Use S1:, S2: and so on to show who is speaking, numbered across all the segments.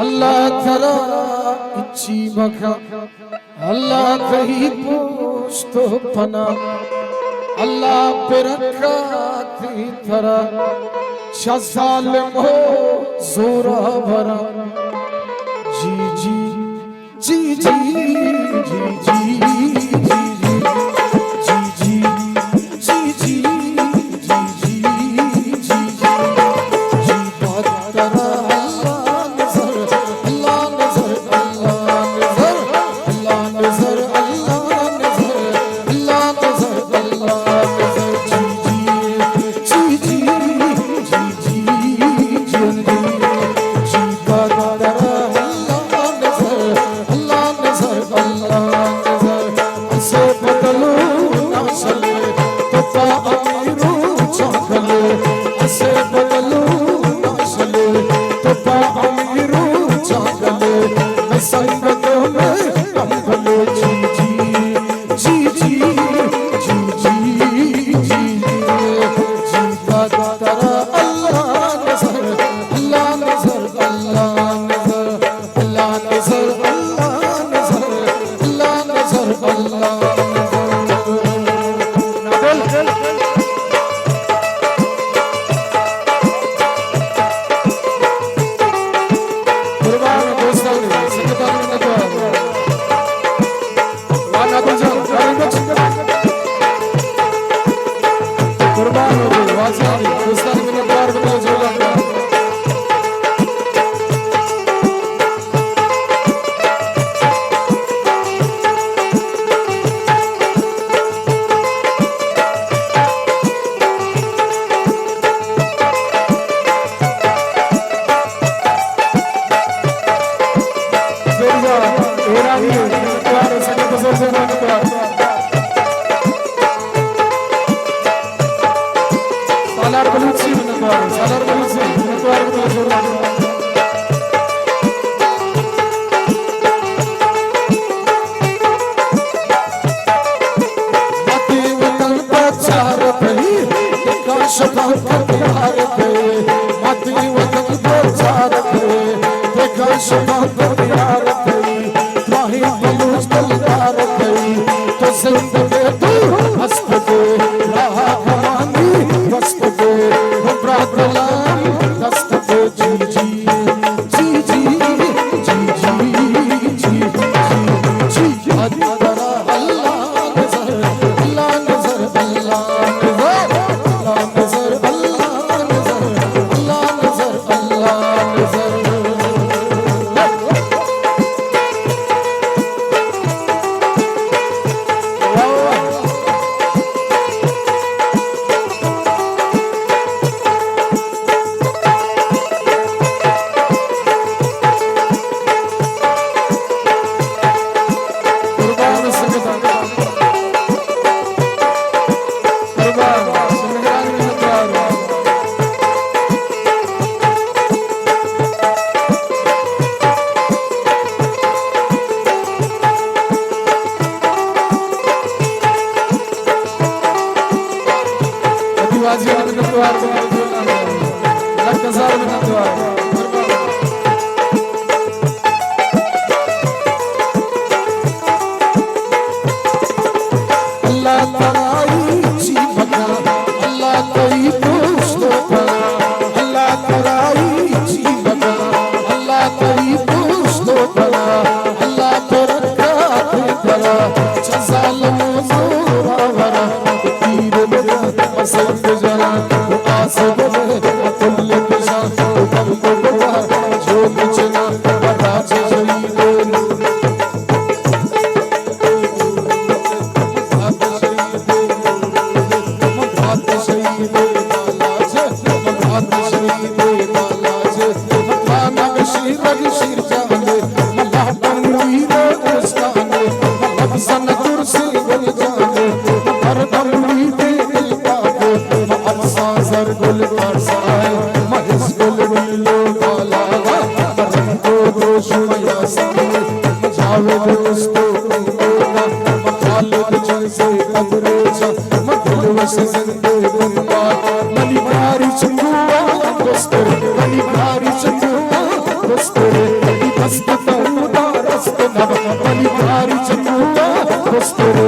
S1: Allah tara ichi maka Allah kahi posto pana Allah pe rakha thi thara shazalim ho zora bhara ji ji ji ji ji ji
S2: Mani bari chandu,
S1: दस्त दौदा रस्त नब मलिकारी चंदुआ दस्तरे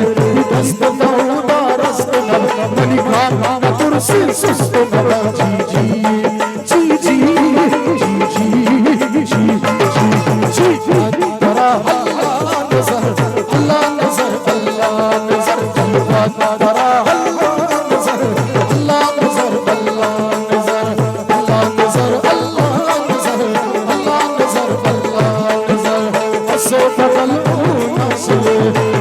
S1: दस्त दौदा रस्त नब मलिकार तुरसी सुस्त नब जी जी जी जी जी जी जी जी तरा अल्लाह नजर अल्लाह नजर अल्लाह नजर तरा अल्लाह नजर अल्लाह नजर अल्लाह नजर अल्लाह नजर अल्लाह नजर अल्लाह नजर अल्लाह नजर हसे बदल नस्ले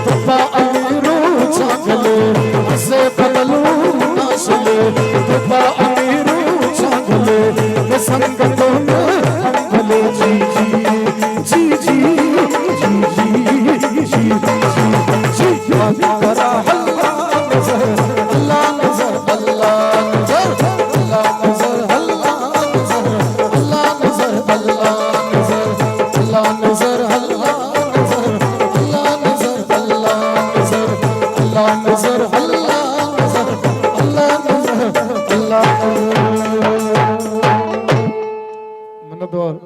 S1: तबा अमीरो चागले हसे बदल नस्ले तबा अमीरो चागले संगतों में भले जी जी जी जी जी जी जी जी तरा अल्लाह नजर अल्लाह नजर अल्लाह नजर अल्लाह नजर अल्लाह नजर अल्लाह नजर अल्लाह नजर अल्लाह नजर अल्लाह नजर अल्लाह नजर अल्लाह नजर अल्लाह नजर अल्लाह नजर अल्लाह नजर अल्लाह